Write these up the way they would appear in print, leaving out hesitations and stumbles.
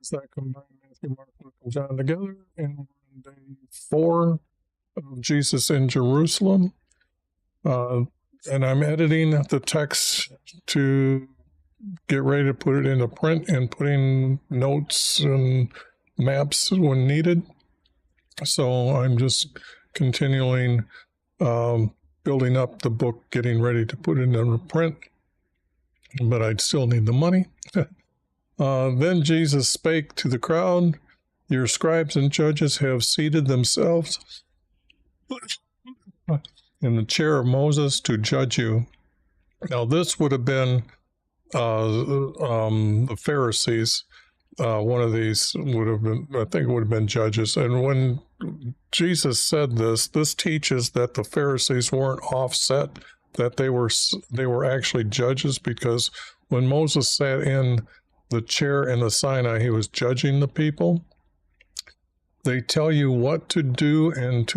that combine Matthew, Mark, Luke, and John together, and we're in day 4 of Jesus in Jerusalem. And I'm editing the text to get ready to put it into print and putting notes and maps when needed. So I'm just continuing building up the book, getting ready to put it into print, but I'd still need the money. Then Jesus spake to the crowd, your scribes and judges have seated themselves in the chair of Moses to judge you. Now this would have been the Pharisees. One of these would have been, I think it would have been judges. And when Jesus said this teaches that the Pharisees weren't offset, that they were actually judges, because when Moses sat in the chair in the Sinai, he was judging the people. They tell you what to do and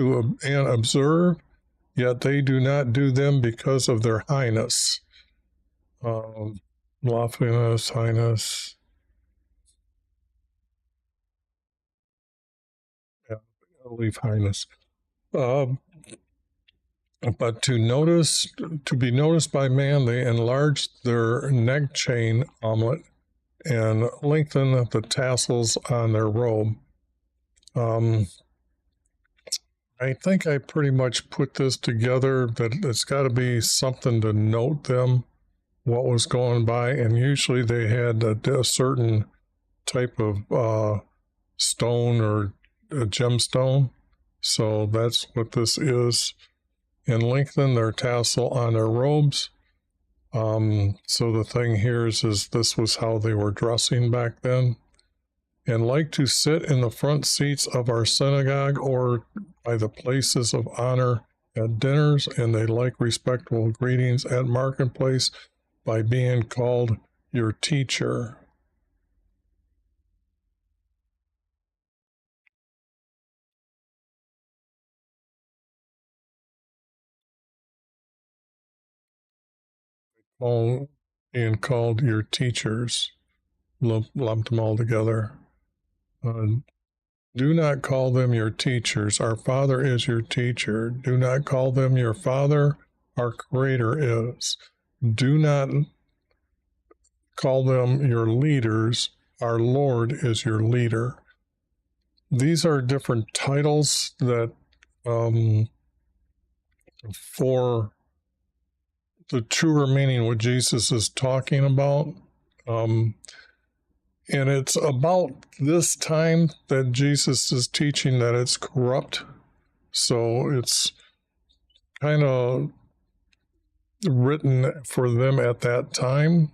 observe, yet they do not do them because of their highness. Loftiness, highness. Yeah, I'll leave highness. But to be noticed by man, they enlarge their neck chain omelet and lengthen the tassels on their robe. I think I pretty much put this together, that it's got to be something to note them, what was going by, and usually they had a certain type of stone or a gemstone, so that's what this is, and lengthen their tassel on their robes. So the thing here is this was how they were dressing back then, and like to sit in the front seats of our synagogue or by the places of honor at dinners, and they like respectful greetings at marketplace by being called your teacher. All being called your teachers, lumped them all together. Do not call them your teachers. Our Father is your teacher. Do not call them your Father. Our Creator is. Do not call them your leaders. Our Lord is your leader. These are different titles that for the truer meaning what Jesus is talking about. And it's about this time that Jesus is teaching that it's corrupt. So it's kind of written for them at that time.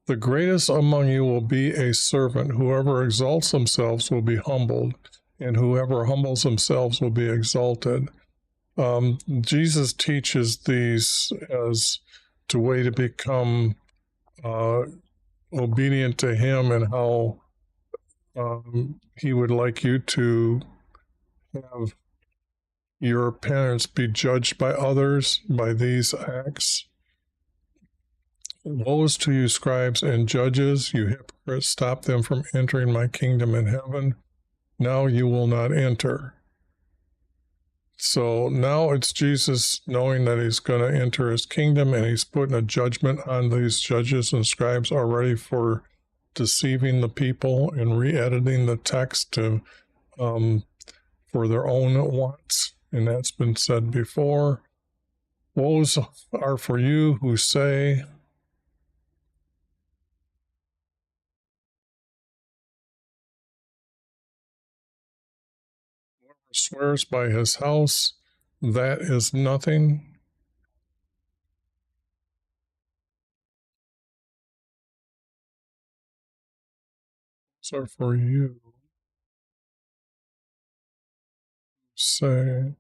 The greatest among you will be a servant. Whoever exalts themselves will be humbled, and whoever humbles themselves will be exalted. Jesus teaches these as the way to become obedient to him, and how he would like you to have your parents be judged by others by these acts. Woe to you, scribes and judges, you hypocrites, stop them from entering my kingdom in heaven. Now you will not enter. So now it's Jesus knowing that he's going to enter his kingdom, and he's putting a judgment on these judges and scribes already for deceiving the people and re-editing the text to for their own wants. And that's been said before. Woes are for you who say, swears by his house, that is nothing. So for you, say,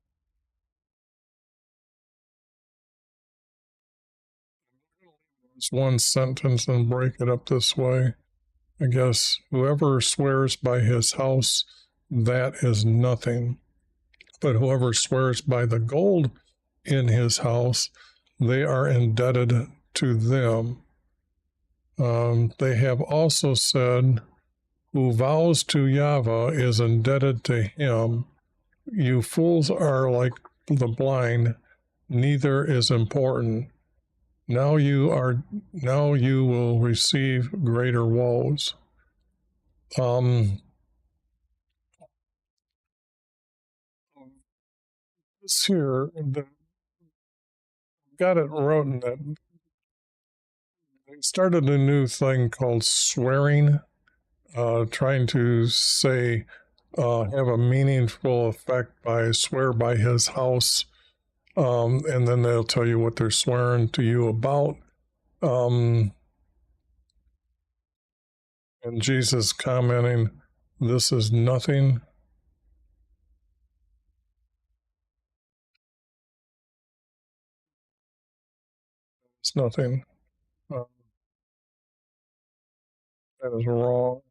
it's one sentence and break it up this way. I guess whoever swears by his house, that is nothing. But whoever swears by the gold in his house, they are indebted to them. They have also said, who vows to Yahweh is indebted to him. You fools are like the blind, neither is important. Now you will receive greater woes. This here, got it written that they started a new thing called swearing, trying to say, have a meaningful effect by swear by his house, and then they'll tell you what they're swearing to you about. And Jesus commenting, this is nothing. It's nothing. That is wrong.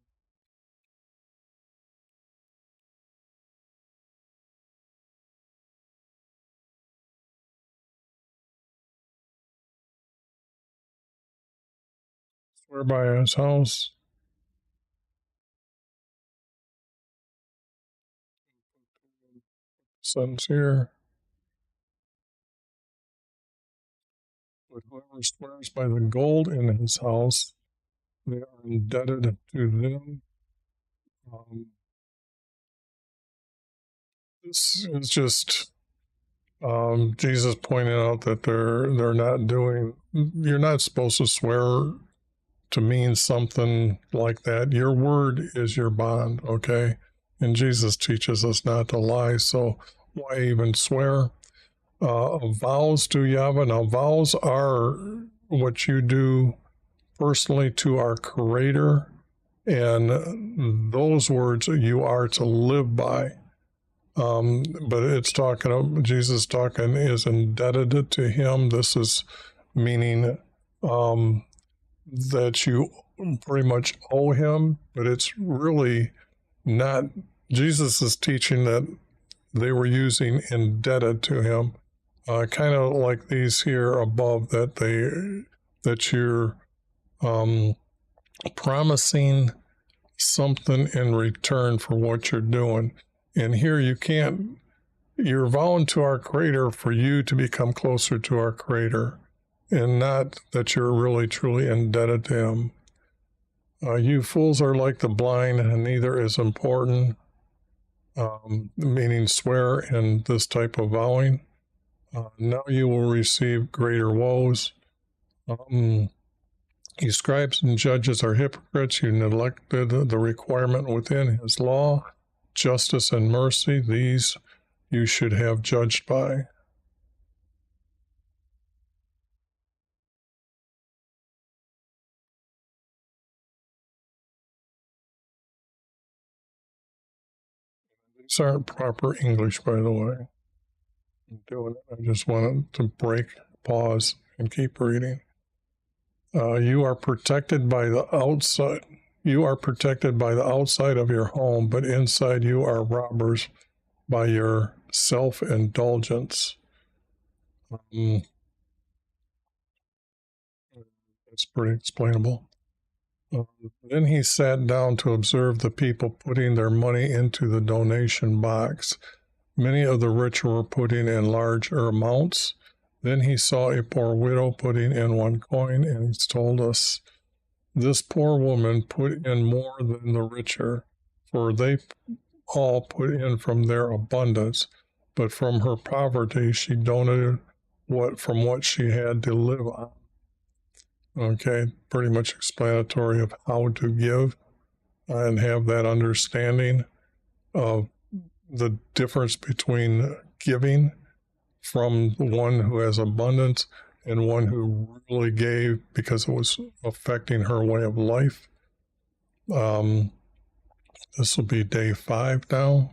Swear by his house. Sentence here. But whoever swears by the gold in his house, they are indebted to them. This is just Jesus pointing out that they're not doing. You're not supposed to swear to mean something like that. Your word is your bond, okay? And Jesus teaches us not to lie, so why even swear? Vows to Yahweh. Now, vows are what you do personally to our Creator, and those words you are to live by. But it's talking, Jesus talking is indebted to him. This is meaning that you pretty much owe him, but it's really not. Jesus is teaching that they were using indebted to him, kind of like these here above, that you're promising something in return for what you're doing. And here you're vowing to our Creator for you to become closer to our Creator, and not that you're really truly indebted to him. You fools are like the blind, and neither is important, meaning swear in this type of vowing. Now you will receive greater woes. You scribes and judges are hypocrites. You neglected the requirement within his law, justice and mercy. These you should have judged by. These aren't proper English, by the way. I'm doing it. I just wanted to break, pause, and keep reading. You are protected by the outside. You are protected by the outside of your home, but inside you are robbers by your self-indulgence. That's pretty explainable. Then he sat down to observe the people putting their money into the donation box. Many of the rich were putting in larger amounts. Then he saw a poor widow putting in 1 coin, and he told us, this poor woman put in more than the richer, for they all put in from their abundance, but from her poverty she donated from what she had to live on. Okay, pretty much explanatory of how to give and have that understanding of the difference between giving from one who has abundance and one who really gave because it was affecting her way of life. This will be day 5 now.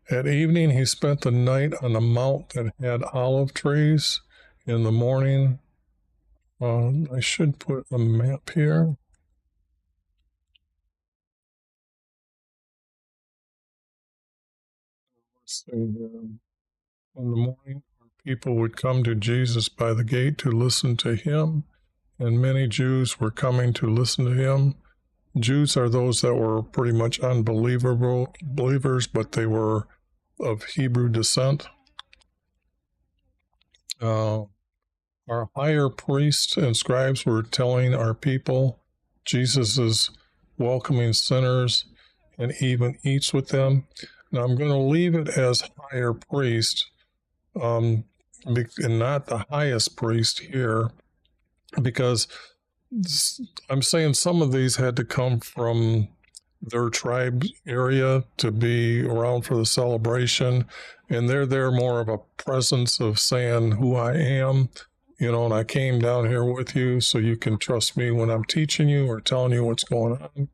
At evening, he spent the night on a mount that had olive trees. In the morning, I should put a map here. Let's see here. In the morning, people would come to Jesus by the gate to listen to him, and many Jews were coming to listen to him. Jews are those that were pretty much unbelievable believers, but they were of Hebrew descent. Our higher priests and scribes were telling our people Jesus is welcoming sinners and even eats with them. Now I'm going to leave it as higher priest, and not the highest priest here, because I'm saying some of these had to come from their tribe area to be around for the celebration, and they're there more of a presence of saying who I am, and I came down here with you so you can trust me when I'm teaching you or telling you what's going on,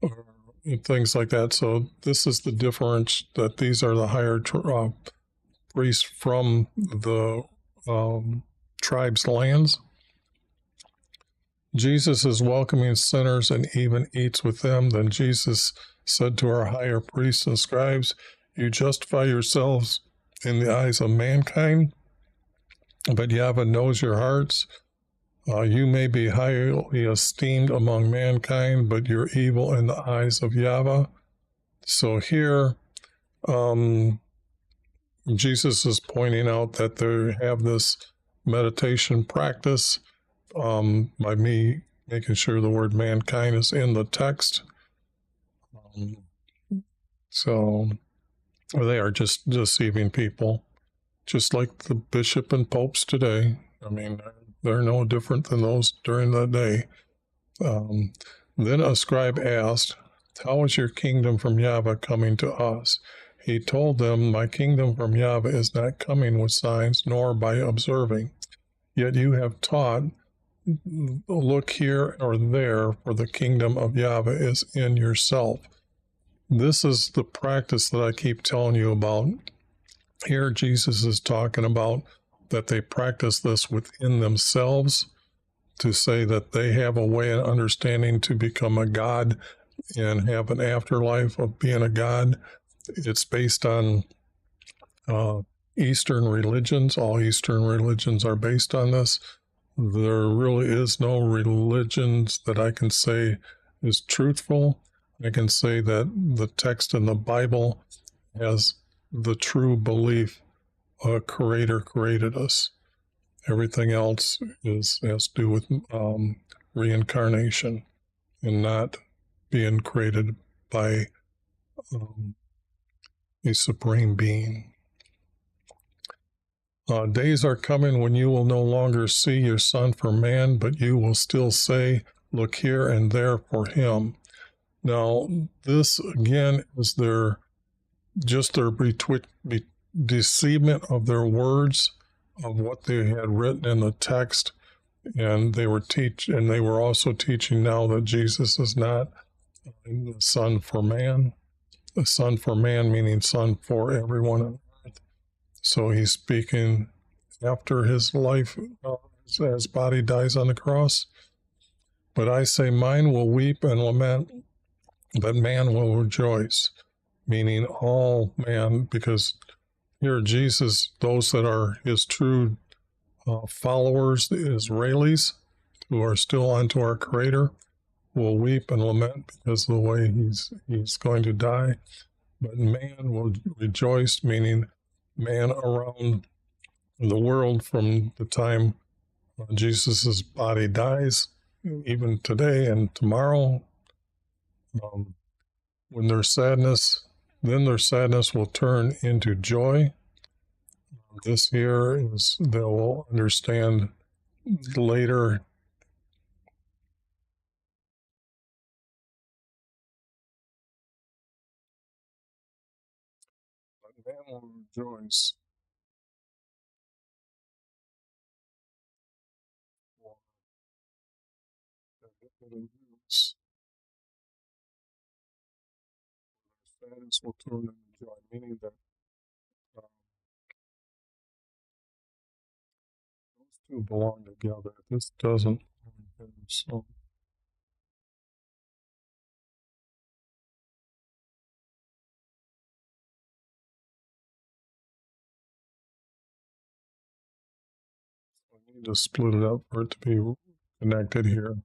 or things like that. So this is the difference, that these are the higher priests from the tribe's lands. Jesus is welcoming sinners and even eats with them. Then Jesus said to our higher priests and scribes, you justify yourselves in the eyes of mankind, but Yahweh knows your hearts. You may be highly esteemed among mankind, but you're evil in the eyes of Yahweh. So here, Jesus is pointing out that they have this meditation practice, by me making sure the word mankind is in the text. So they are just deceiving people, just like the bishop and popes today. I mean, they're no different than those during that day. Then a scribe asked, how is your kingdom from Yahweh coming to us? He told them, my kingdom from Yahweh is not coming with signs, nor by observing. Yet you have taught, look here or there, for the kingdom of Yahweh is in yourself. This is the practice that I keep telling you about. Here Jesus is talking about that they practice this within themselves, to say that they have a way of understanding to become a god and have an afterlife of being a god. It's based on Eastern religions. All Eastern religions are based on this. There really is no religions that I can say is truthful. I can say that the text in the Bible has the true belief a creator created us. Everything else has to do with reincarnation and not being created by a supreme being. Days are coming when you will no longer see your son for man, but you will still say, look here and there for him. Now, this again is their deceivement of their words, of what they had written in the text, and they were also teaching now that Jesus is not the son for man. The son for man meaning son for everyone on earth. So he's speaking after his life, as his body dies on the cross. But I say, mine will weep and lament, but man will rejoice, meaning all man, because here Jesus, those that are his true followers, the Israelis, who are still unto our Creator, will weep and lament because of the way he's going to die. But man will rejoice, meaning man around the world from the time Jesus' body dies, even today and tomorrow. When there's sadness, then their sadness will turn into joy. This here is, they will understand later. But man will rejoice for the sadness will turn into joy, meaning that those two belong together. This doesn't. So I need to split it up for it to be connected here.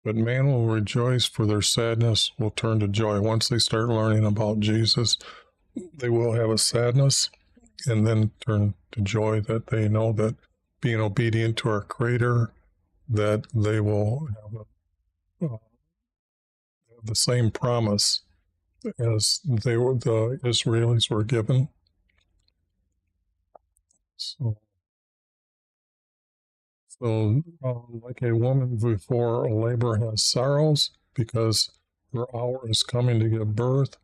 But man will rejoice, for their sadness will turn to joy. Once they start learning about Jesus, they will have a sadness and then turn to joy that they know that being obedient to our Creator, that they will have the same promise as the Israelis were given. So like a woman before labor has sorrows because her hour is coming to give birth,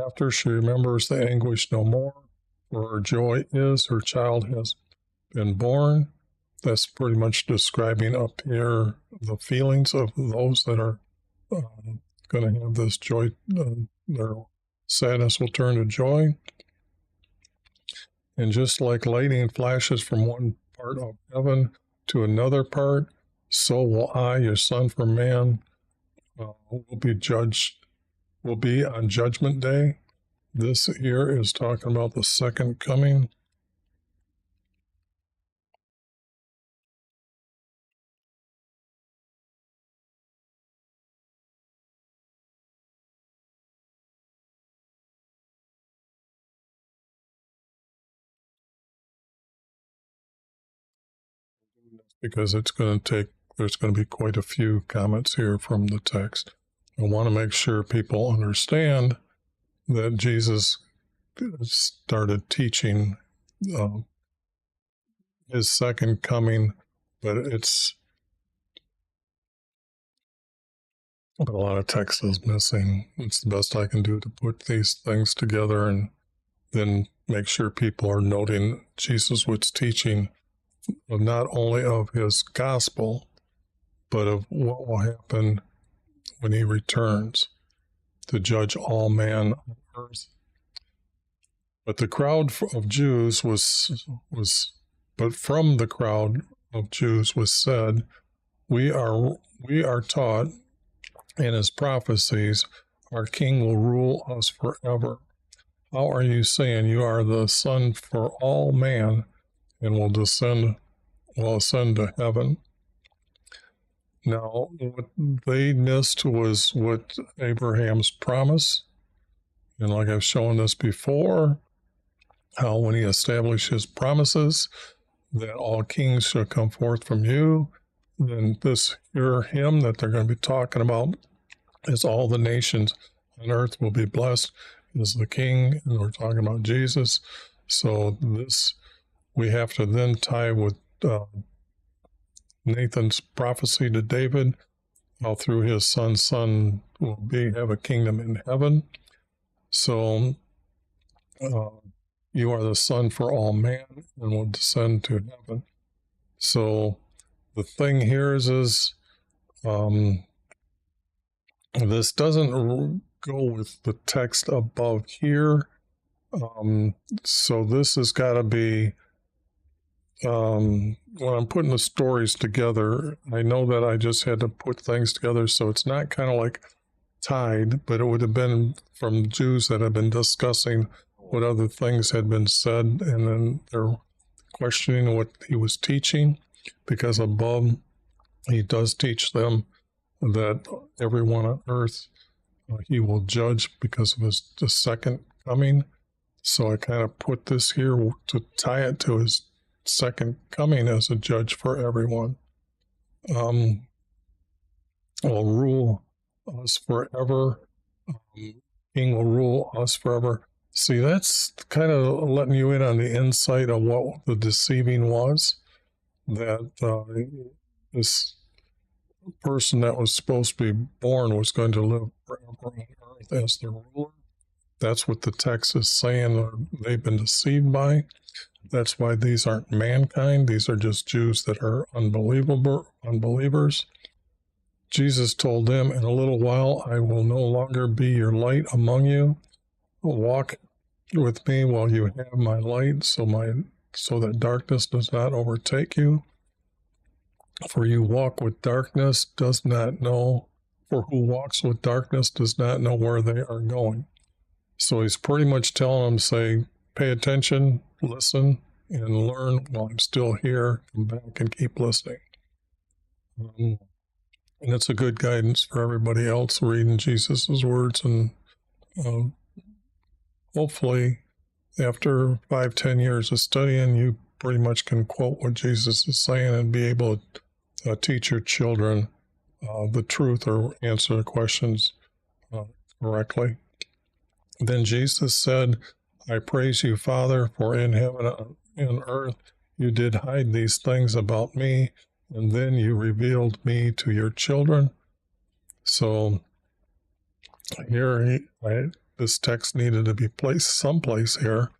after she remembers the anguish no more, for her joy is her child has been born. That's pretty much describing up here the feelings of those that are going to have this joy. Their sadness will turn to joy. And just like lightning flashes from one part of heaven to another part, so will I, your Son for man, will be on Judgment Day. This here is talking about the second coming. Because there's going to be quite a few comments here from the text. I want to make sure people understand that Jesus started teaching his second coming, but a lot of text is missing. It's the best I can do to put these things together and then make sure people are noting Jesus was teaching not only of his gospel, but of what will happen when he returns to judge all man on earth. But the crowd of Jews from the crowd of Jews was said, we are taught in his prophecies, our king will rule us forever. How are you saying you are the son for all man and will ascend to heaven? Now, what they missed was what Abraham's promise, and like I've shown this before, how when he established his promises that all kings shall come forth from you, then this here him that they're going to be talking about is all the nations on earth will be blessed is the king, and we're talking about Jesus. So this we have to then tie with Nathan's prophecy to David, how through his son will have a kingdom in heaven. So you are the son for all man and will descend to heaven. So the thing here is this doesn't go with the text above here. So this has got to be, when I'm putting the stories together, I know that I just had to put things together, so it's not kind of like tied, but it would have been from Jews that have been discussing what other things had been said, and then they're questioning what he was teaching, because above he does teach them that everyone on earth he will judge because of the second coming. So I kind of put this here to tie it to his second coming as a judge for everyone. Will rule us forever. King will rule us forever. See, that's kind of letting you in on the insight of what the deceiving was, that this person that was supposed to be born was going to live forever on earth as the ruler. That's what the text is saying they've been deceived by. That's why these aren't mankind. These are just Jews that are unbelievers. Jesus told them, in a little while I will no longer be your light among you. Walk with me while you have my light, so that darkness does not overtake you. For who walks with darkness does not know where they are going. So he's pretty much telling them, say, pay attention, listen, and learn while I'm still here. Come back and keep listening. And it's a good guidance for everybody else reading Jesus's words. And hopefully, after 5-10 years of studying, you pretty much can quote what Jesus is saying and be able to teach your children the truth or answer the questions correctly. Then Jesus said, I praise you, Father, for in heaven and earth you did hide these things about me, and then you revealed me to your children. So here, this text needed to be placed someplace here,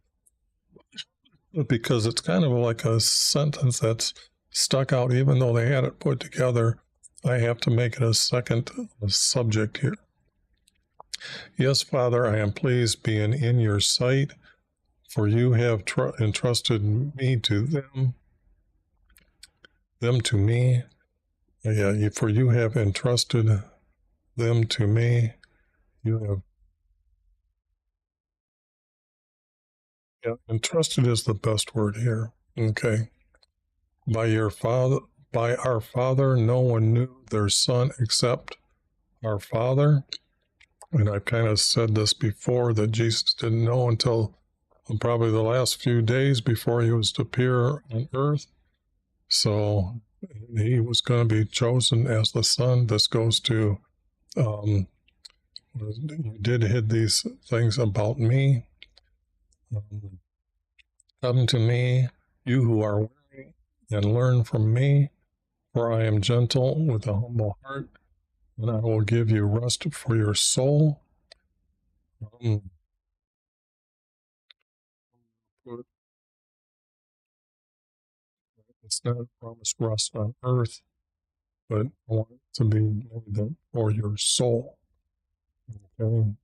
because it's kind of like a sentence that's stuck out. Even though they had it put together, I have to make it a second subject here. Yes, Father, I am pleased being in your sight, for you have entrusted me to them to me. Yeah, for you have entrusted them to me. You have, entrusted is the best word here. Okay. By our Father, no one knew their Son except our Father. And I've kind of said this before, that Jesus didn't know until probably the last few days before he was to appear on earth. So he was going to be chosen as the Son. This goes to, you did hid these things about me. Come to me, you who are weary, and learn from me, for I am gentle with a humble heart, and I will give you rest for your soul. It's not a promised rest on earth, but I want it to be made for your soul. Okay.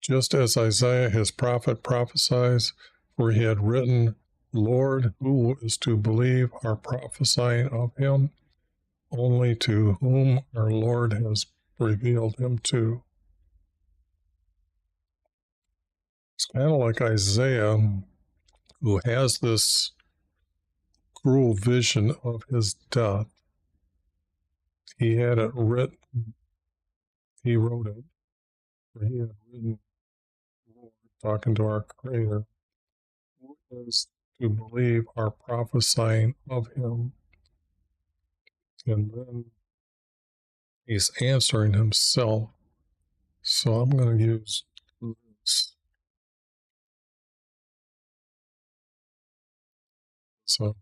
Just as Isaiah, his prophet, prophesies, for he had written, Lord, who is to believe our prophesying of him? Only to whom our Lord has revealed him to. It's kind of like Isaiah, who has this cruel vision of his death. He had it written, he wrote it, for he had written, Lord, talking to our Creator, who is to believe our prophesying of him? And then he's answering himself. So I'm going to use this. So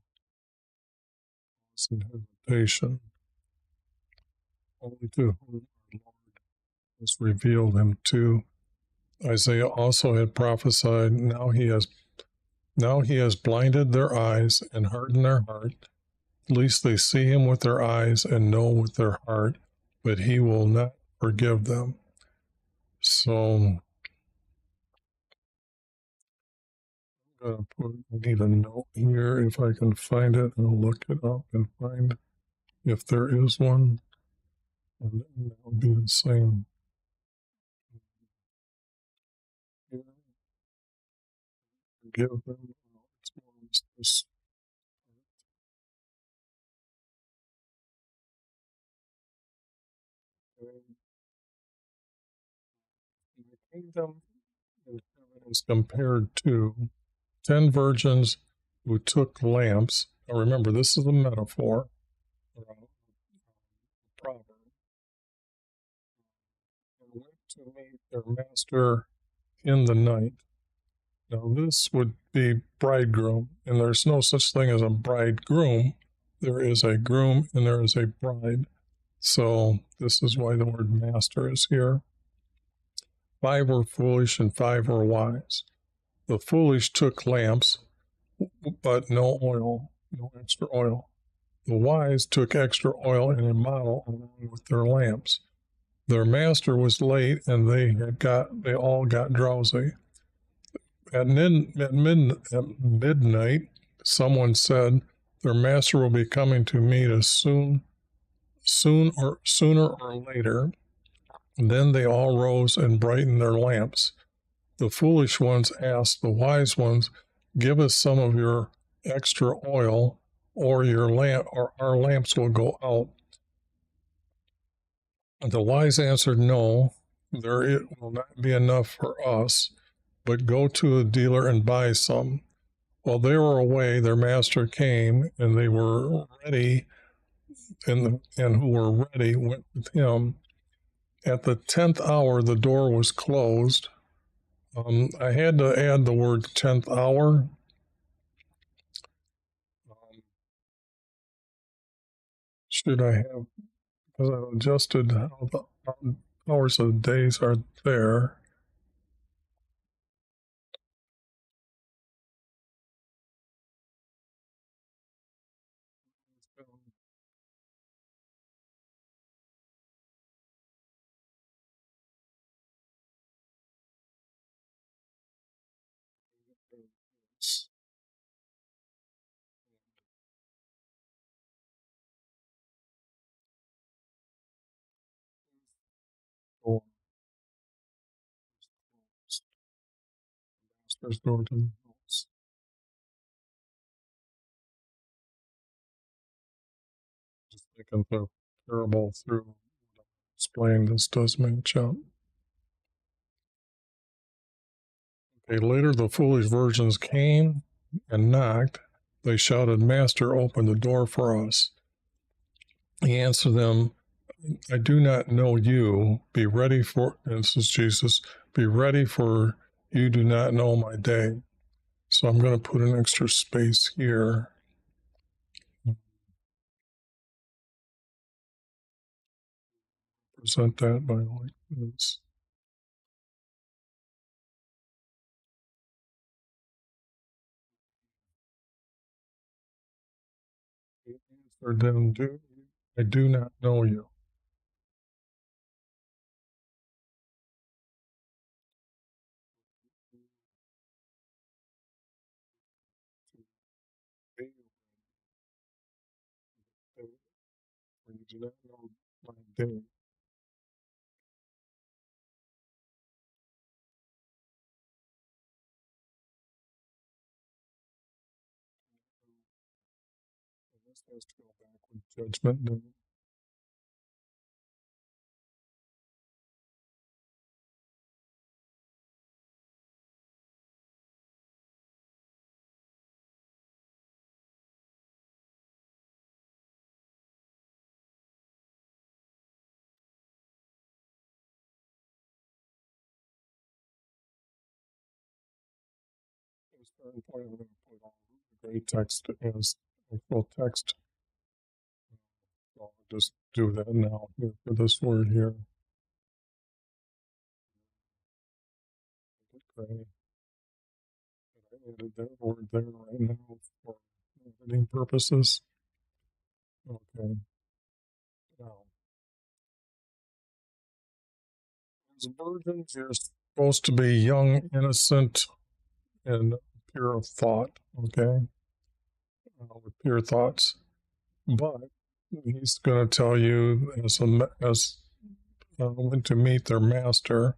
it's an invitation. Only to whom our Lord has revealed him to. Isaiah also had prophesied, now he has blinded their eyes and hardened their heart, lest they see him with their eyes and know with their heart, but he will not forgive them. So I'm going to need a note here. If I can find it, I'll look it up and find if there is one. And that would be the same. Forgive them. It's more this. The kingdom in heaven is compared to 10 virgins who took lamps. Now remember, this is a metaphor, or a proverb, and went to meet their master in the night. Now this would be bridegroom, and there's no such thing as a bridegroom. There is a groom and there is a bride. So this is why the word master is here. 5 were foolish and 5 were wise. The foolish took lamps, but no oil, no extra oil. The wise took extra oil and a bottle along with their lamps. Their master was late, and they all got drowsy. At midnight, someone said, their master will be coming to meet us sooner or later. And then they all rose and brightened their lamps. The foolish ones asked the wise ones, give us some of your extra oil, or our lamps will go out. The wise answered, no, there it will not be enough for us, but go to a dealer and buy some. While they were away, their master came, and they were ready, and who were ready went with him. At the 10th hour, the door was closed. I had to add the word 10th hour. Should I have, because I adjusted how the hours of days are there. So, master's door to the house. Just thinking the parable through explain this does match up. Okay, later the foolish virgins came and knocked. They shouted, Master, open the door for us. He answered them, I do not know you. Be ready for, and this is Jesus, be ready for you do not know my day. So I'm going to put an extra space here. Present that by like this. Or then I do not know you. You do not know my day. This has to go back with judgment day. The starting point, I'm going to put all the gray text as actual text. So I'll just do that now here for this word here. Gray. I added that word there right now for editing purposes. Okay. Now, as virgins, you're supposed to be young, innocent, and pure of thought. Okay. With pure thoughts. But he's going to tell you as when to meet their master.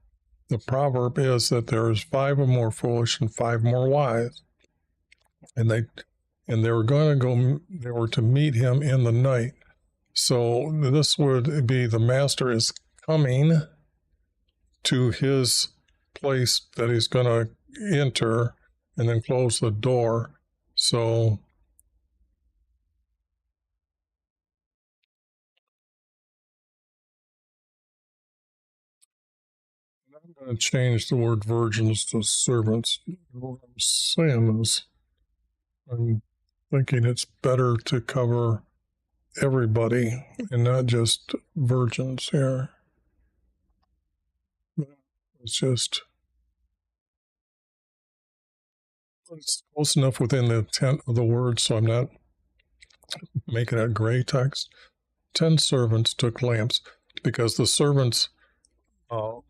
The proverb is that there is 5 or more foolish and 5 more wise, and they were going to go. They were to meet him in the night. So this would be the master is coming to his place that he's going to enter, and then close the door. So I'm going to change the word virgins to servants. What I'm saying is, I'm thinking it's better to cover everybody and not just virgins here. It's close enough within the intent of the word, so I'm not making it gray text. 10 servants took lamps because the servants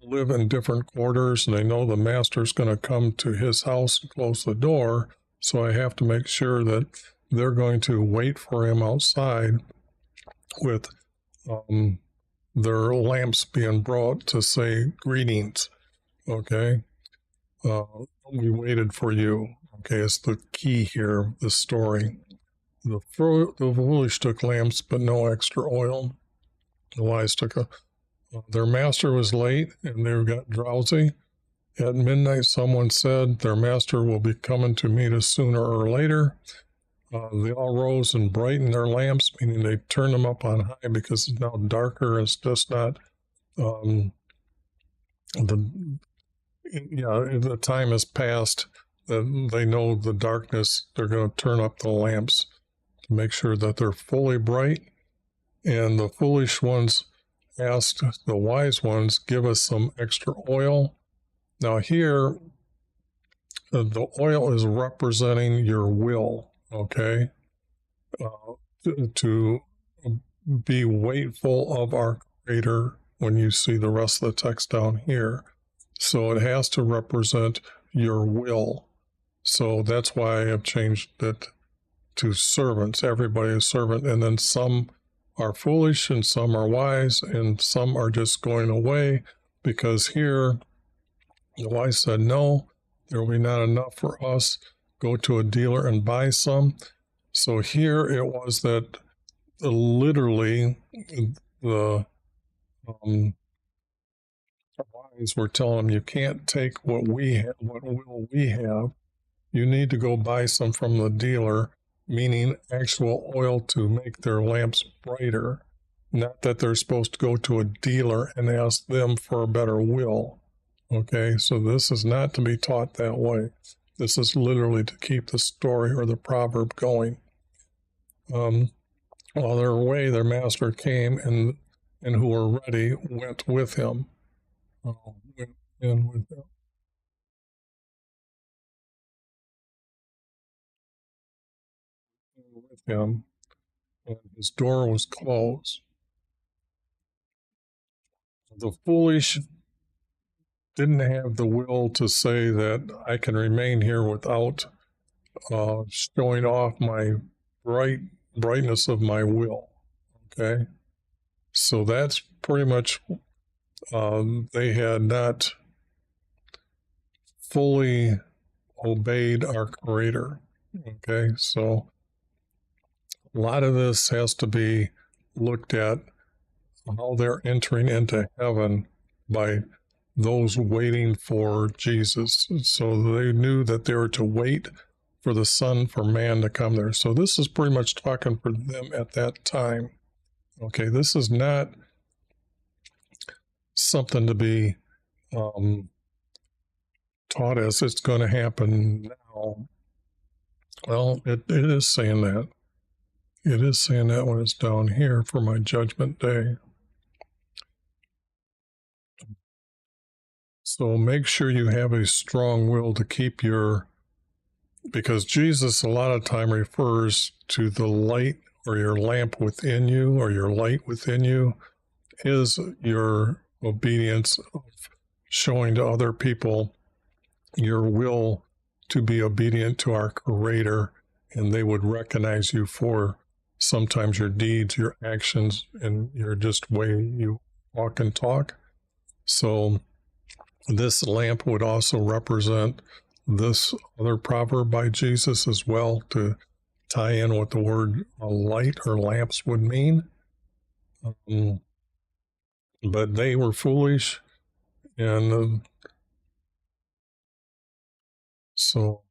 live in different quarters, and they know the master's going to come to his house and close the door. So I have to make sure that they're going to wait for him outside with their lamps being brought to say greetings. Okay. We waited for you. Okay. It's the key here, the story. The foolish took lamps, but no extra oil. The wise took Their master was late and they got drowsy. At midnight, someone said, their master will be coming to meet us sooner or later. They all rose and brightened their lamps, meaning they turned them up on high because it's now darker. It's just not the the time has passed. They know the darkness. They're going to turn up the lamps to make sure that they're fully bright. And the foolish ones asked the wise ones, give us some extra oil. Now here, the oil is representing your will, okay? To be waitful of our Creator when you see the rest of the text down here. So it has to represent your will. So that's why I have changed it to servants. Everybody is servant. And then some are foolish and some are wise and some are just going away because here the wise said, no, there will be not enough for us. Go to a dealer and buy some. So here it was that literally the wise were telling them, you can't take what we have, what will we have. You need to go buy some from the dealer, meaning actual oil to make their lamps brighter. Not that they're supposed to go to a dealer and ask them for a better will. Okay, so this is not to be taught that way. This is literally to keep the story or the proverb going. While they were away, their master came and who were ready went with him. Went in with him, and his door was closed. The foolish didn't have the will to say that I can remain here without showing off my brightness of my will. Okay, so that's pretty much they had not fully obeyed our Creator. Okay, so a lot of this has to be looked at how they're entering into heaven by those waiting for Jesus. So they knew that they were to wait for the Son, for man to come there. So this is pretty much talking for them at that time. Okay, this is not something to be taught as it's going to happen now. Well, it is saying that. It is saying that when it's down here for my judgment day. So make sure you have a strong will to keep because Jesus a lot of time refers to the light or your lamp within you or your light within you is your obedience of showing to other people your will to be obedient to our Creator, and they would recognize you for sometimes your deeds, your actions, and your just way you walk and talk. So this lamp would also represent this other proverb by Jesus as well to tie in what the word light or lamps would mean. But they were foolish, and so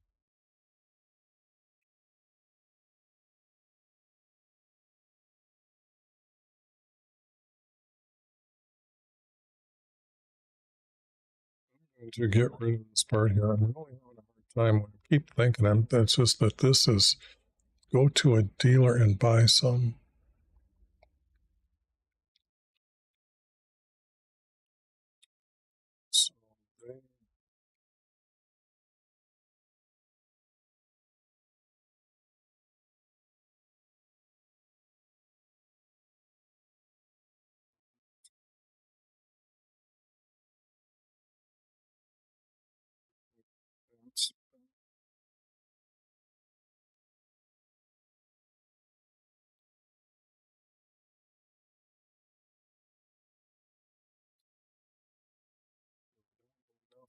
to get rid of this part here, I'm really having a hard time. I keep thinking that's just that this is go to a dealer and buy some. So they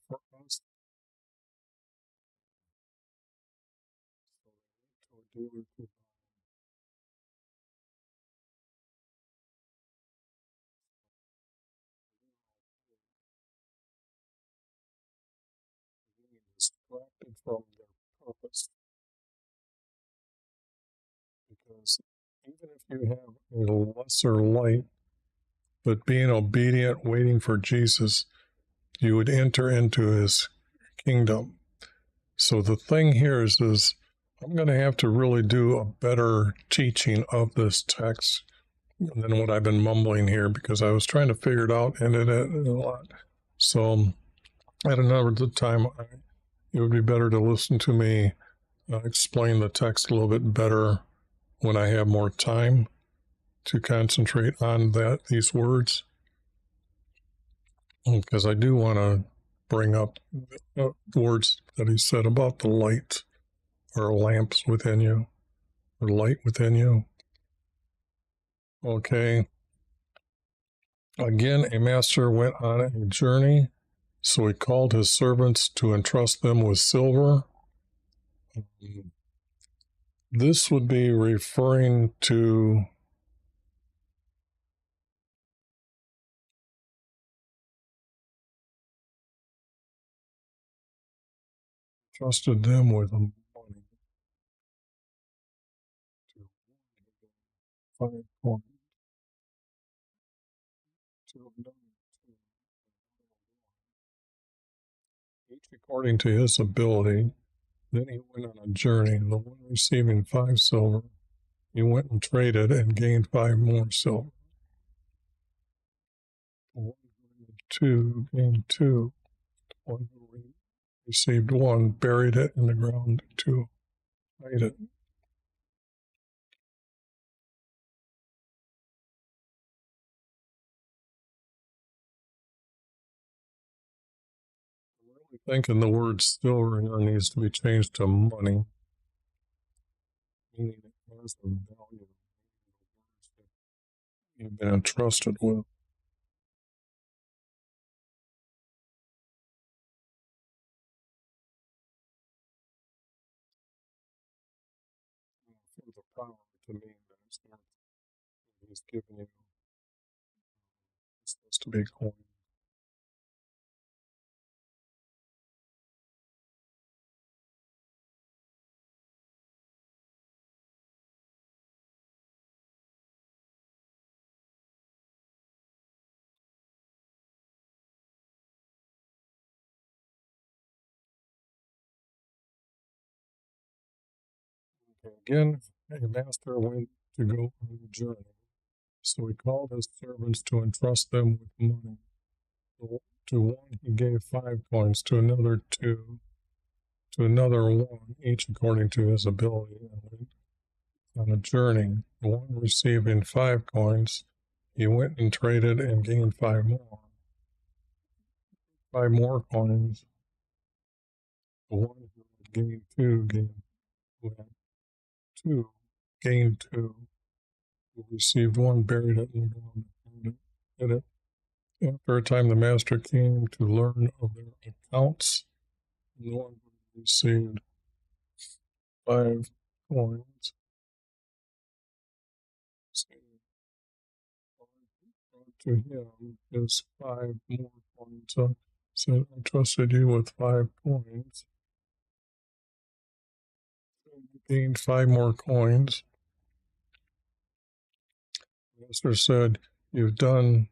for us, so to a dealer to distracted from their purpose. Because even if you have a lesser light, but being obedient, waiting for Jesus, you would enter into his kingdom. So the thing here is I'm going to have to really do a better teaching of this text than what I've been mumbling here, because I was trying to figure it out and it a lot. So at another time, it would be better to listen to me explain the text a little bit better when I have more time to concentrate on these words, because I do want to bring up words that he said about the light or lamps within you, or light within you. Okay. Again, a master went on a journey, so he called his servants to entrust them with silver. This would be referring to trusted them with money. 5 coins. Each according to his ability. Then he went on a journey. The one receiving 5 silver, he went and traded and gained 5 more silver. The one who had 2 gained 2. The one who received 1 buried it in the ground to hide it. I'm really thinking the word silver here needs to be changed to money, meaning it has the value of the words that you've been entrusted with. For the power to mean that it's worth what he's given you. It's supposed to be coin. Again, a master went to go on a journey, so he called his servants to entrust them with money. To one he gave 5 coins, to another 2, to another 1, each according to his ability, and went on a journey. The one receiving 5 coins, he went and traded and gained 5 more. 5 more coins. The one who had gained 2 gained 2, who received 1 buried it in the ground and hid it. After a time, the master came to learn of their accounts. The one who received 5 coins brought to him his 5 more coins. So said, I trusted you with 5 coins. He gained 5 more coins. The master said, you've done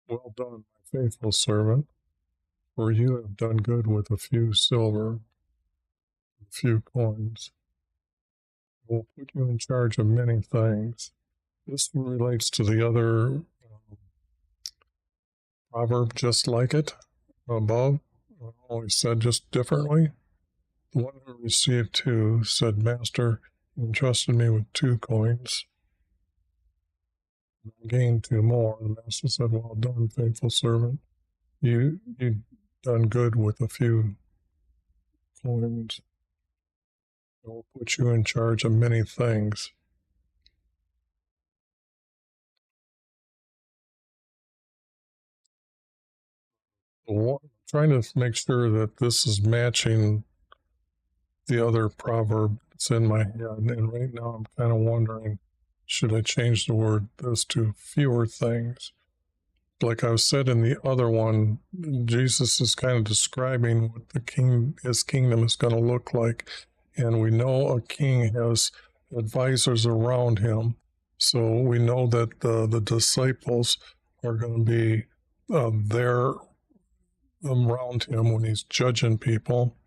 well done, my faithful servant, for you have done good with a few silver, a few coins. I will put you in charge of many things. This relates to the other proverb just like it above, always said just differently. The one who received 2 said, Master, you entrusted me with 2 coins. I gained 2 more. The master said, well done, faithful servant. You've done good with a few coins. I will put you in charge of many things. I'm trying to make sure that this is matching the other proverb that's in my head, and right now I'm kind of wondering, should I change the word this to fewer things? like I said in the other one, Jesus is kind of describing what his kingdom is going to look like. And we know a king has advisors around him. So we know that the disciples are going to be there around him when he's judging people.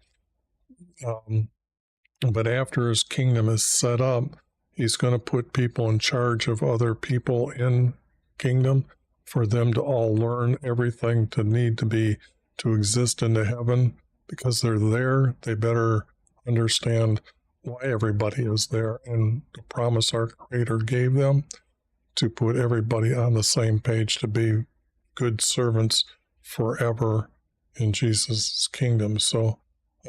But after his kingdom is set up, he's going to put people in charge of other people in kingdom for them to all learn everything to exist into heaven. Because they're there, they better understand why everybody is there and the promise our Creator gave them to put everybody on the same page to be good servants forever in Jesus' kingdom. So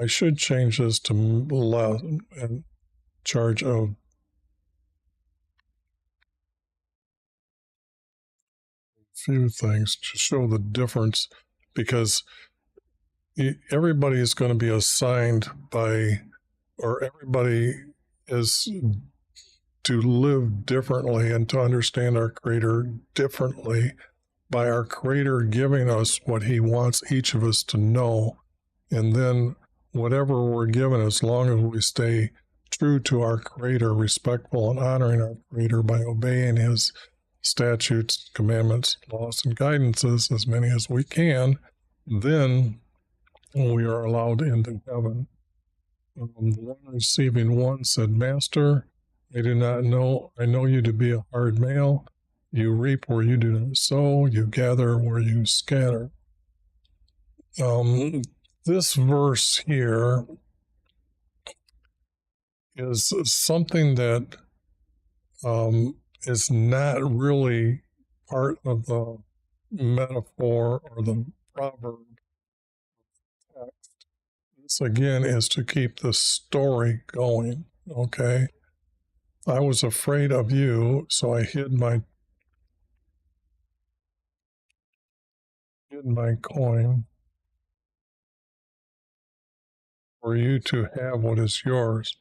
I should change this to in charge of a few things to show the difference, because everybody is going to be assigned or everybody is to live differently and to understand our Creator differently by our Creator giving us what He wants each of us to know. And then whatever we're given, as long as we stay true to our Creator, respectful and honoring our Creator by obeying His statutes, commandments, laws, and guidances, as many as we can, then we are allowed into heaven. The one receiving one said, Master, I know you to be a hard male. You reap where you do not sow, you gather where you scatter. This verse here is something that is not really part of the metaphor or the proverb text. This again is to keep the story going, okay? I was afraid of you, so I hid my coin for you to have what is yours.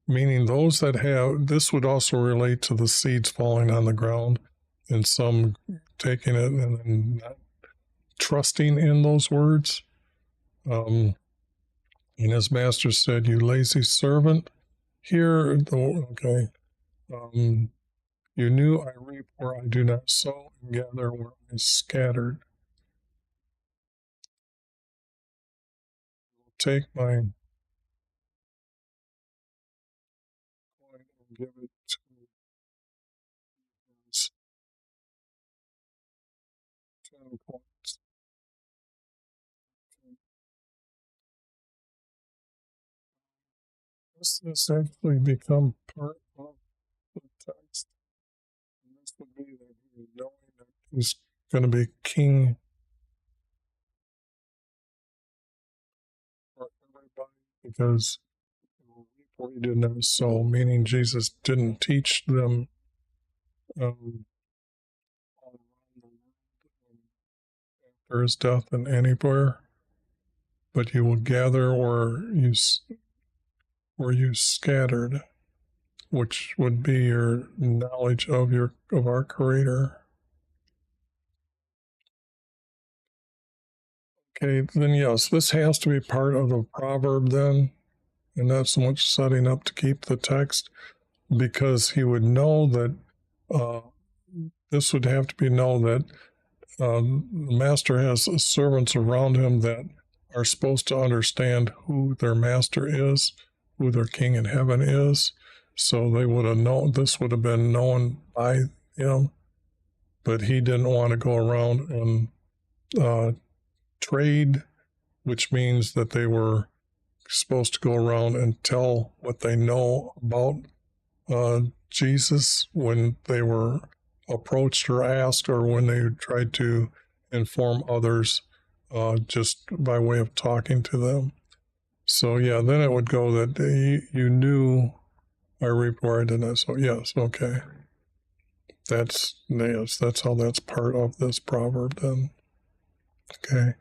Meaning those that have, this would also relate to the seeds falling on the ground and some taking it and then not trusting in those words. And his master said, you lazy servant, you knew I reap where I do not sow and gather where I scattered. Take my coin and give it to his 10 coins. This has actually become part of the text. And this would be that he's knowing that he's going to be king for everybody, because he did not sow, meaning Jesus didn't teach them all around the world after his death and anywhere, but you will gather where you scattered, which would be your knowledge of our Creator. Okay, then yes, this has to be part of the proverb then, and not so much setting up to keep the text, because he would know that this would have to be known that the master has servants around him that are supposed to understand who their master is, who their king in heaven is. So they would have known, this would have been known by him, but he didn't want to go around and trade, which means that they were supposed to go around and tell what they know about Jesus when they were approached or asked, or when they tried to inform others just by way of talking to them. So yeah, then it would go that you knew I reaped where I did not. So yes, okay. That's how that's part of this proverb then. Okay.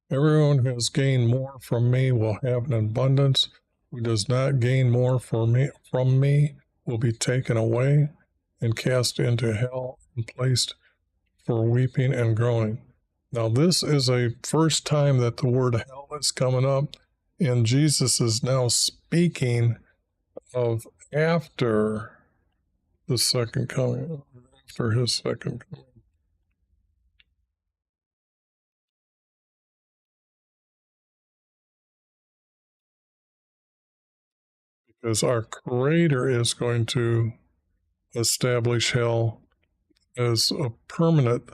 Everyone who has gained more from me will have an abundance. Who does not gain more from me will be taken away and cast into hell and placed for weeping and groaning. Now, this is a first time that the word hell is coming up, and Jesus is now speaking of after the second coming, after his second coming. Because our Creator is going to establish hell as a permanent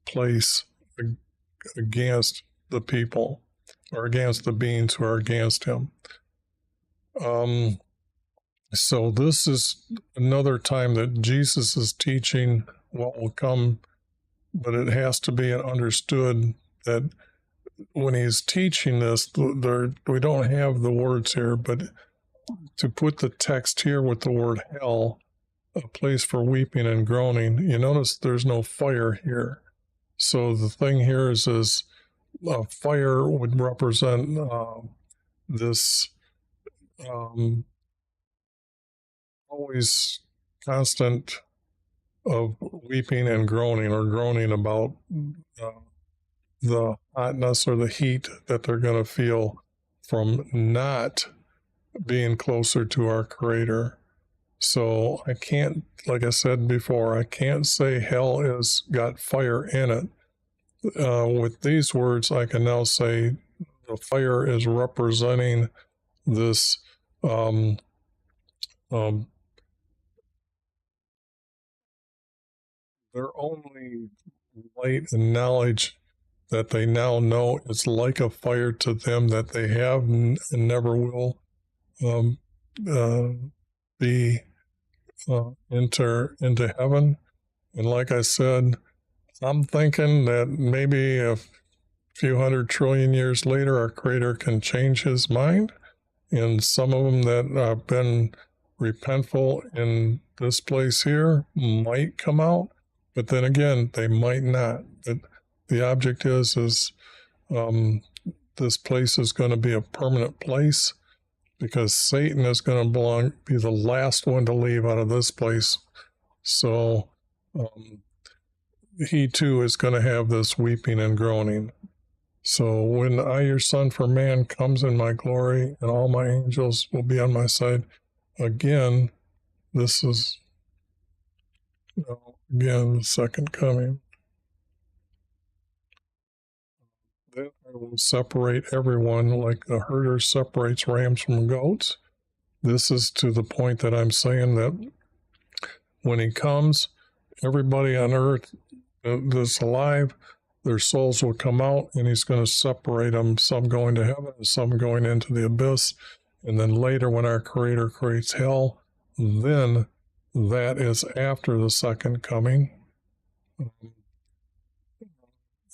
place against the people, or against the beings who are against him. So this is another time that Jesus is teaching what will come, but it has to be understood that when he's teaching this, we don't have the words here, but to put the text here with the word hell, a place for weeping and groaning, you notice there's no fire here. So the thing here is fire would represent this always constant of weeping and groaning, or groaning about the hotness or the heat that they're going to feel from not being closer to our Creator. So I can't, like I said before, I can't say hell has got fire in it. With these words, I can now say the fire is representing this their only light and knowledge that they now know is like a fire to them that they have and never will be into heaven. And like I said, I'm thinking that maybe a few 100 trillion years later, our Creator can change his mind, and some of them that have been repentful in this place here might come out, but then again, they might not. But the object is this place is going to be a permanent place, because Satan is going to be the last one to leave out of this place. So he too is going to have this weeping and groaning. So when I, your Son for Man, comes in my glory, and all my angels will be on my side, again, this is, again, the second coming. Then I will separate everyone like the herder separates rams from goats. This is to the point that I'm saying that when he comes, everybody on earth that's alive, their souls will come out, and he's going to separate them, some going to heaven and some going into the abyss. And then later, when our Creator creates hell, then that is after the second coming.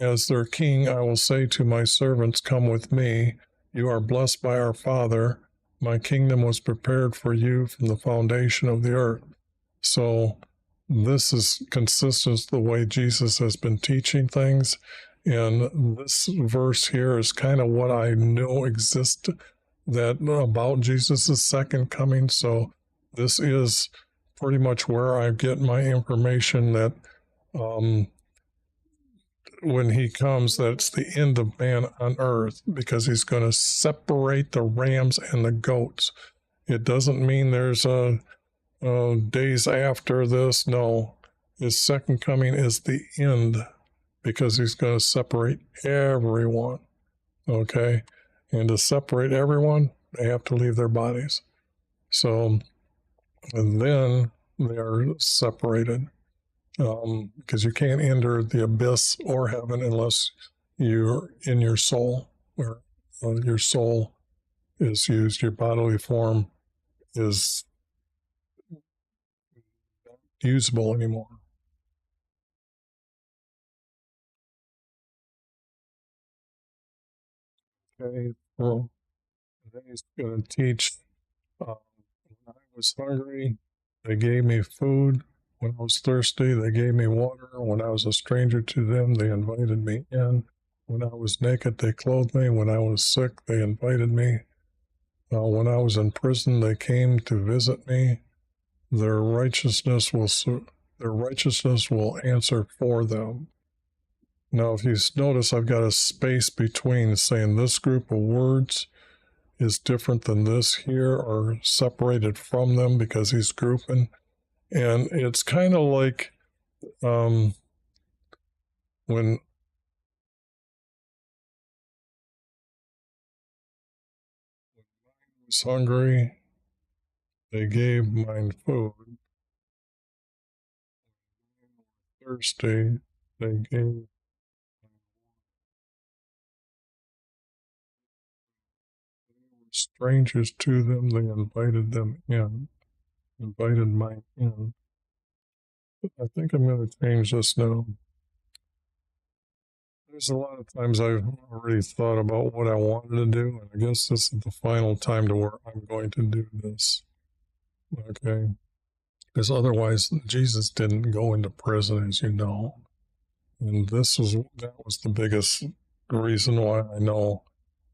As their king, I will say to my servants, come with me. You are blessed by our Father. My kingdom was prepared for you from the foundation of the earth. So this is consistent with the way Jesus has been teaching things. And this verse here is kind of what I know exists about Jesus' second coming. So this is pretty much where I get my information that when he comes, that it's the end of man on earth, because he's going to separate the rams and the goats. It doesn't mean there's days after this. No, his second coming is the end, because he's going to separate everyone. Okay? And to separate everyone, they have to leave their bodies. So, and then they are separated. Because you can't enter the abyss or heaven unless you're in your soul, where your soul is used, your bodily form is not usable anymore. Okay, well, then he's going to teach. When I was hungry, they gave me food. When I was thirsty, they gave me water. When I was a stranger to them, they invited me in. When I was naked, they clothed me. When I was sick, they invited me. When I was in prison, they came to visit me. Their righteousness will their righteousness will answer for them. Now, if you notice, I've got a space between saying this group of words is different than this here, or separated from them because he's grouping. And it's kind of like when I was hungry, they gave mine food. Thirsty, they gave strangers to them, they invited them in, invited mine in. I think I'm going to change this now. There's a lot of times I've already thought about what I wanted to do, and I guess this is the final time to where I'm going to do this. Okay? Because otherwise, Jesus didn't go into prison, as you know. And that was the biggest reason why I know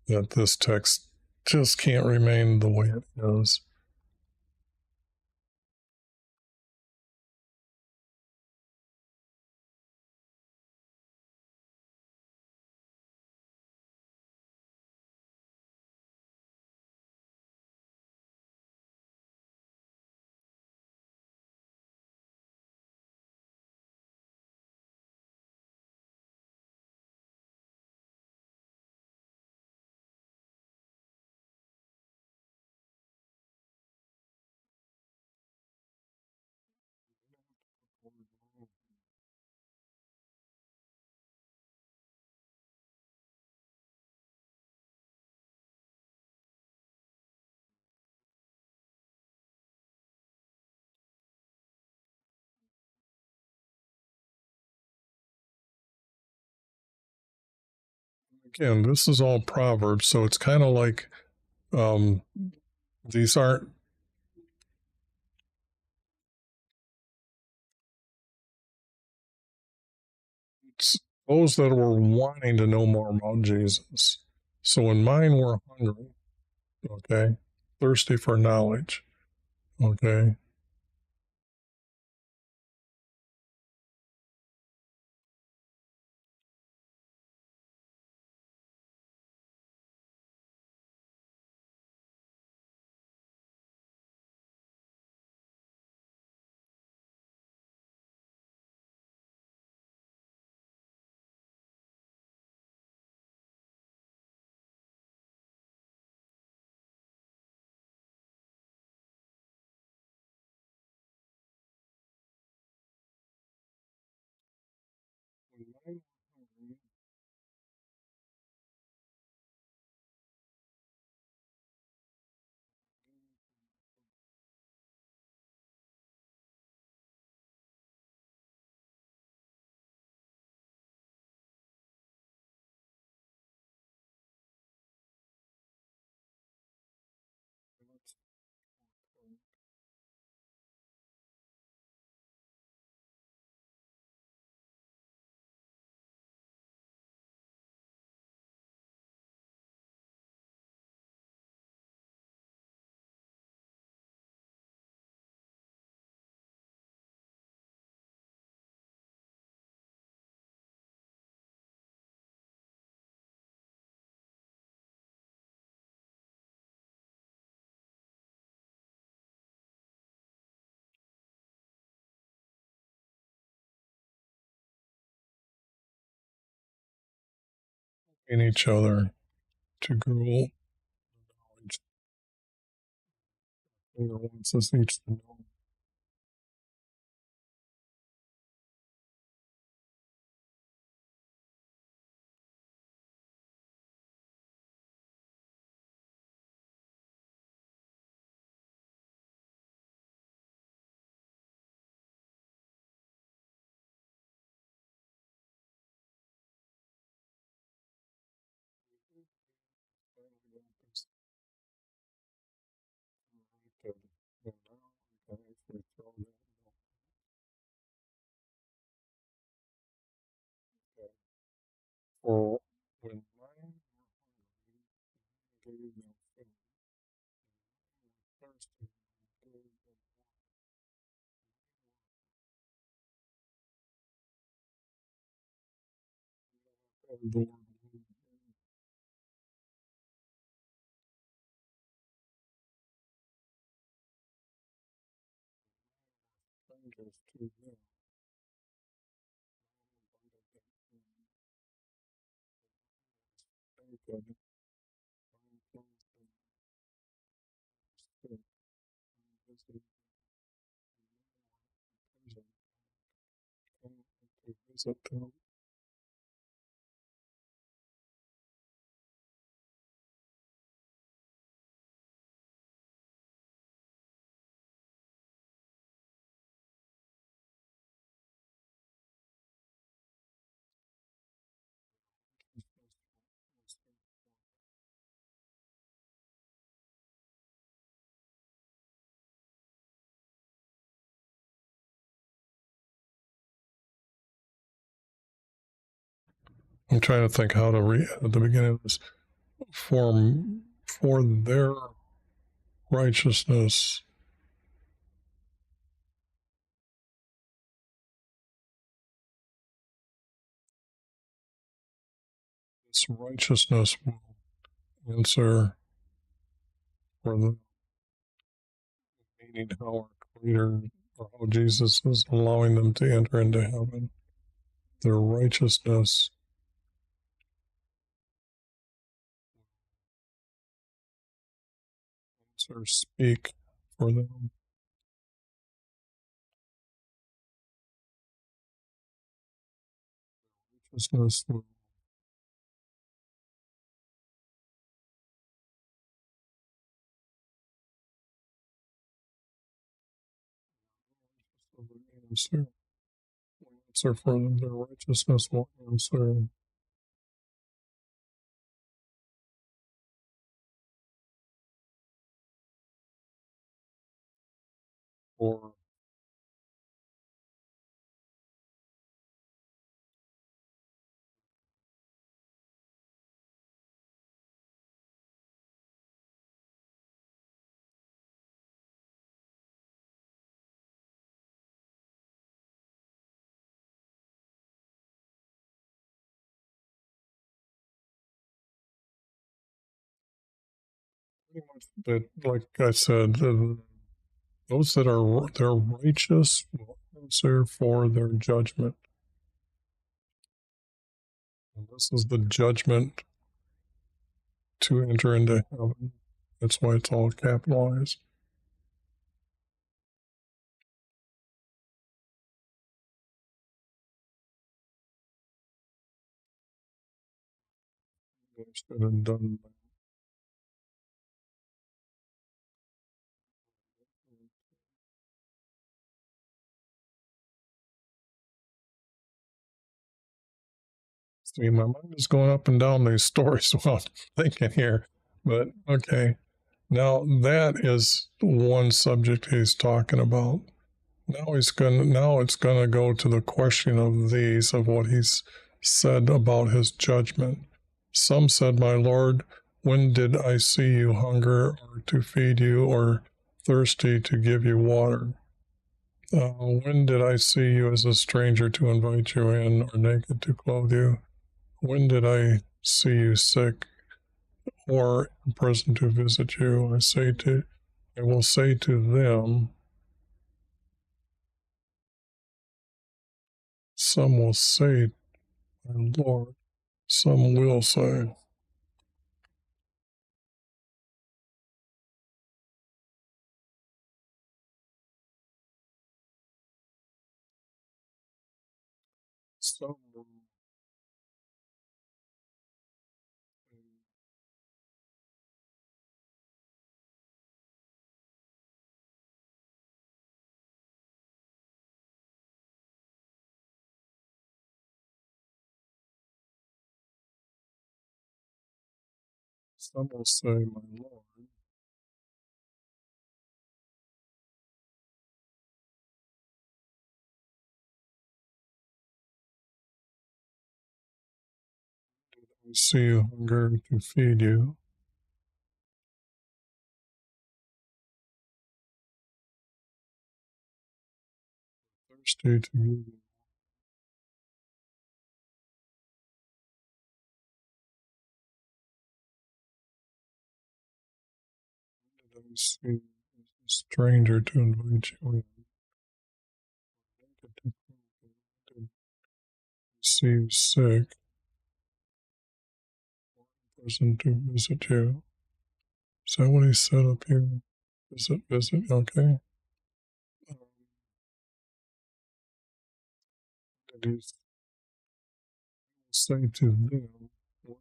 that this text just can't remain the way it is. Again, this is all Proverbs, so it's kind of like these aren't. It's those that were wanting to know more about Jesus. So when mine were hungry, okay, thirsty for knowledge, okay, when mine were hungry, in each other to grow knowledge. Finger wants us each to know. For when mine gave them food, thirsty, gave them the Lord strangers to them. They could find things that visited prison to visit them. I'm trying to think how to read at the beginning of this. For their righteousness, this righteousness will answer for the meaning how our Creator or how Jesus is allowing them to enter into heaven. Their righteousness or speak for them. Righteousness will answer. Answer for them. Their righteousness will answer for pretty much that, like I said, those that are they're righteous will answer for their judgment. And this is the judgment to enter into heaven. That's why it's all capitalized. Understood and done. See, my mind is going up and down these stories while I'm thinking here. But okay. Now that is one subject he's talking about. Now it's gonna go to the question of these of what he's said about his judgment. Some said, "My Lord, when did I see you hunger or to feed you, or thirsty to give you water? When did I see you as a stranger to invite you in, or naked to clothe you? When did I see you sick or in prison to visit you?" I will say to them, some will say, "My Lord," some will say, some will say, some will say, "My Lord," I see you hunger to feed you, thirsty to give you. I see a stranger to invite you in. To receive sick, person to visit you. Is that what he said up here? Visit, okay. Did he say to them what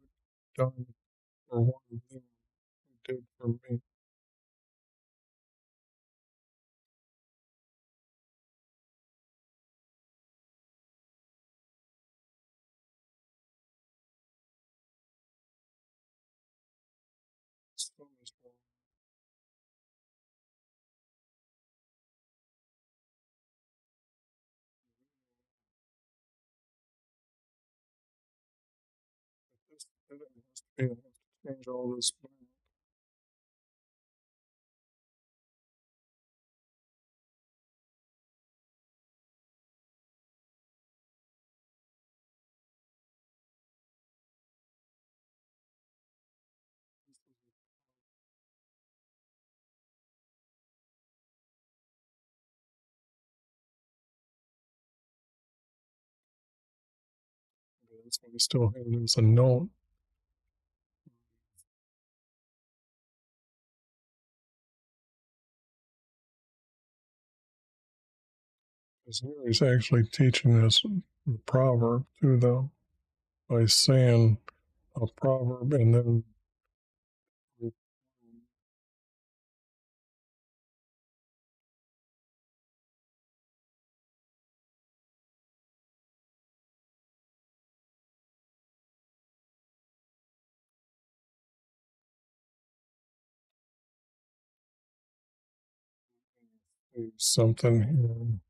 done for one of them did for me? Some is wrong. This it has to be. I have to change all this back. That's why I still have it as a note. Because here he's actually teaching us the proverb to them by saying a proverb and then something here.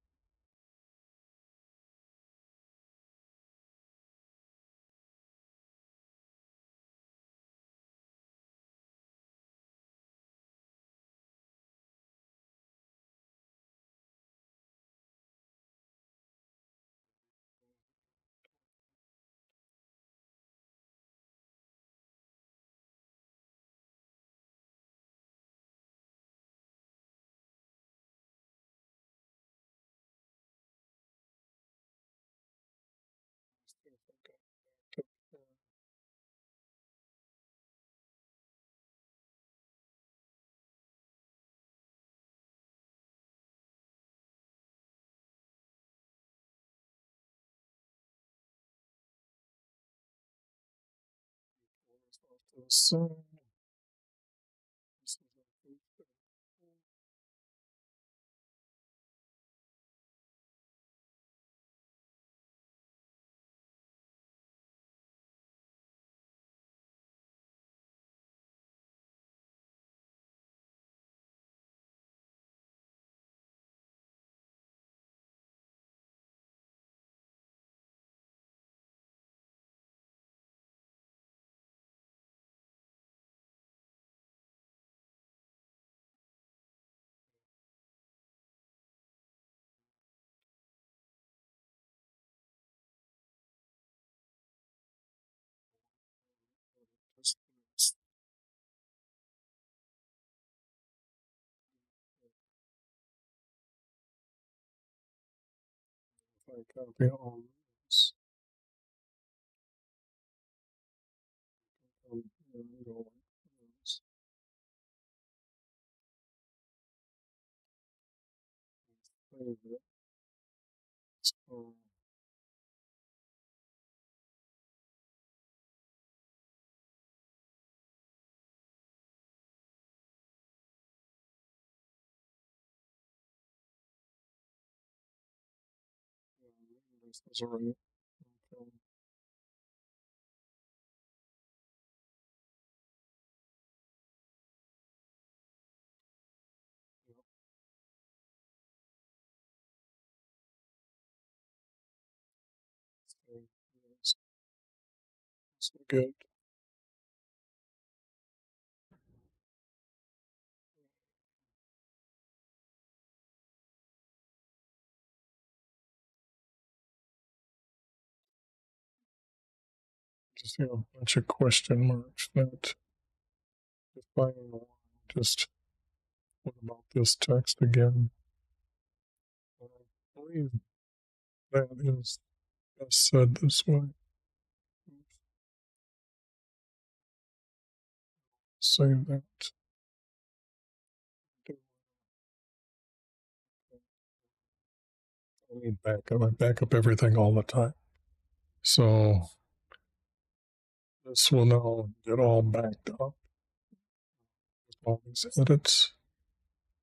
To the side. This is just if I copy all this, here and go like this. Save it. So this is right. Okay. So yes, so good. Just have a bunch of question marks that define one. Just What about this text again? I believe that is best said this way. Save that. I need backup. I back up everything all the time. So this will now get all backed up with all these edits,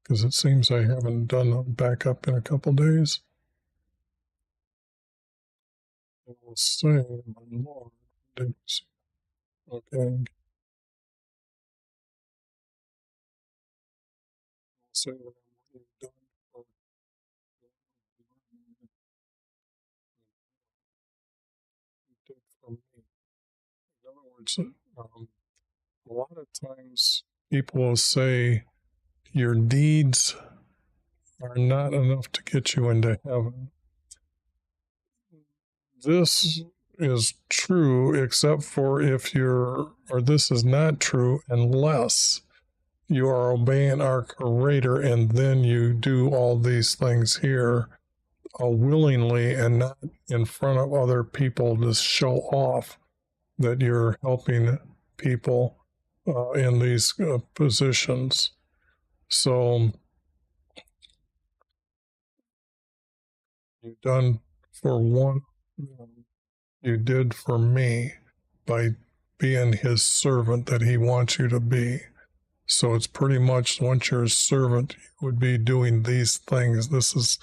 because it seems I haven't done a backup in a couple days. It will say, my Lord, didn't see. Okay. Say what you've done for you did for me. In other words, a lot of times people will say your deeds are not enough to get you into heaven. This is true, except for this is not true unless you are obeying our Creator and then you do all these things here willingly and not in front of other people to show off that you're helping people in these positions. So you've done for one, you did for me by being his servant that he wants you to be. So it's pretty much once you're a servant, you would be doing these things. This is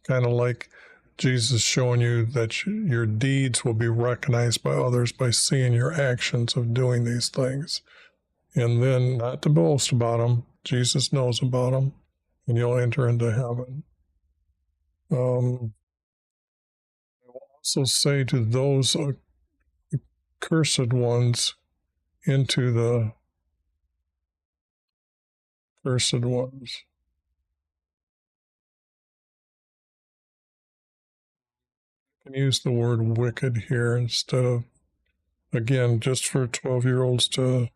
kind of like Jesus showing you that your deeds will be recognized by others by seeing your actions of doing these things. And then, not to boast about them, Jesus knows about them, and you'll enter into heaven. I will also say to those cursed ones, into the cursed ones. I can use the word wicked here instead of, again, just for 12-year-olds to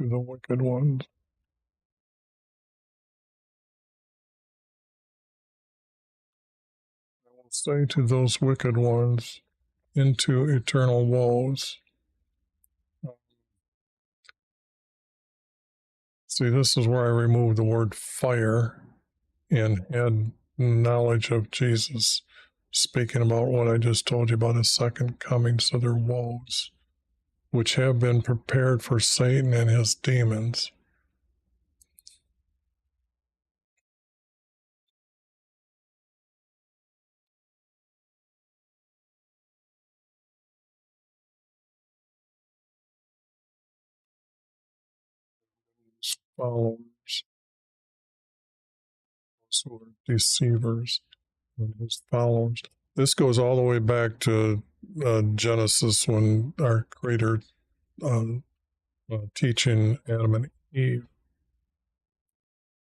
the wicked ones. I will say to those wicked ones, into eternal woes. See, this is where I removed the word fire and had knowledge of Jesus speaking about what I just told you about his second coming, so they're woes, which have been prepared for Satan and his demons. His followers, those who are deceivers, and his followers. This goes all the way back to Genesis, when our Creator teaching Adam and Eve.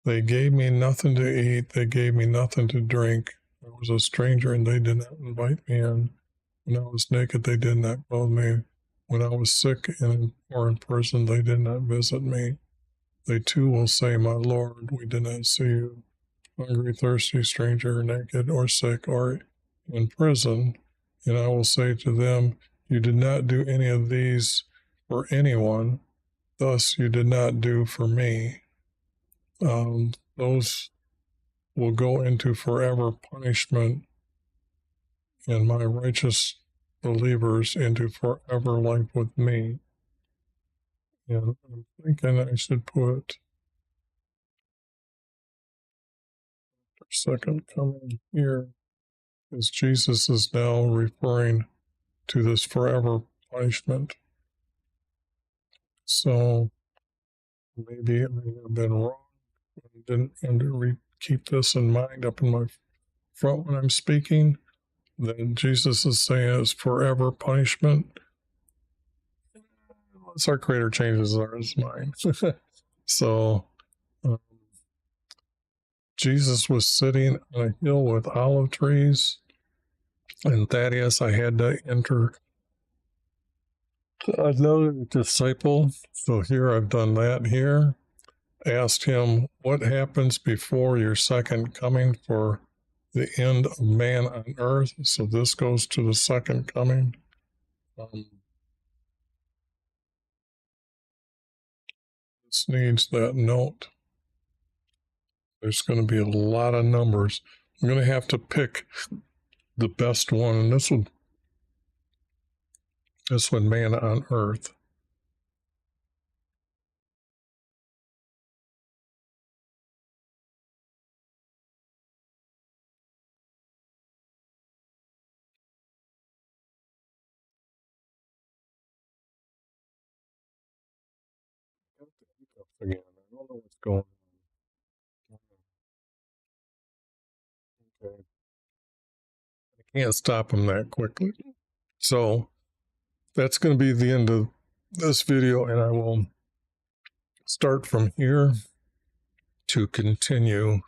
They gave me nothing to eat. They gave me nothing to drink. I was a stranger and they did not invite me in. When I was naked, they did not clothe me. When I was sick or in prison, they did not visit me. They too will say, my Lord, we did not see you hungry, thirsty, stranger, naked, or sick, or in prison. And I will say to them, you did not do any of these for anyone. Thus you did not do for me. Those will go into forever punishment, and my righteous believers into forever life with me. And I'm thinking I should put second coming here, as Jesus is now referring to this forever punishment. So maybe I may have been wrong. I didn't keep this in mind up in my front when I'm speaking, that Jesus is saying is forever punishment. Unless our Creator changes ours mind. So Jesus was sitting on a hill with olive trees, and Thaddeus, I had to enter another disciple. So here I've done that here. Asked him, what happens before your second coming for the end of man on earth? So this goes to the second coming. This needs that note. There's going to be a lot of numbers. I'm going to have to pick the best one, and this one man on earth. Again, I don't know what's going on. Okay. I can't stop them that quickly. So that's going to be the end of this video, and I will start from here to continue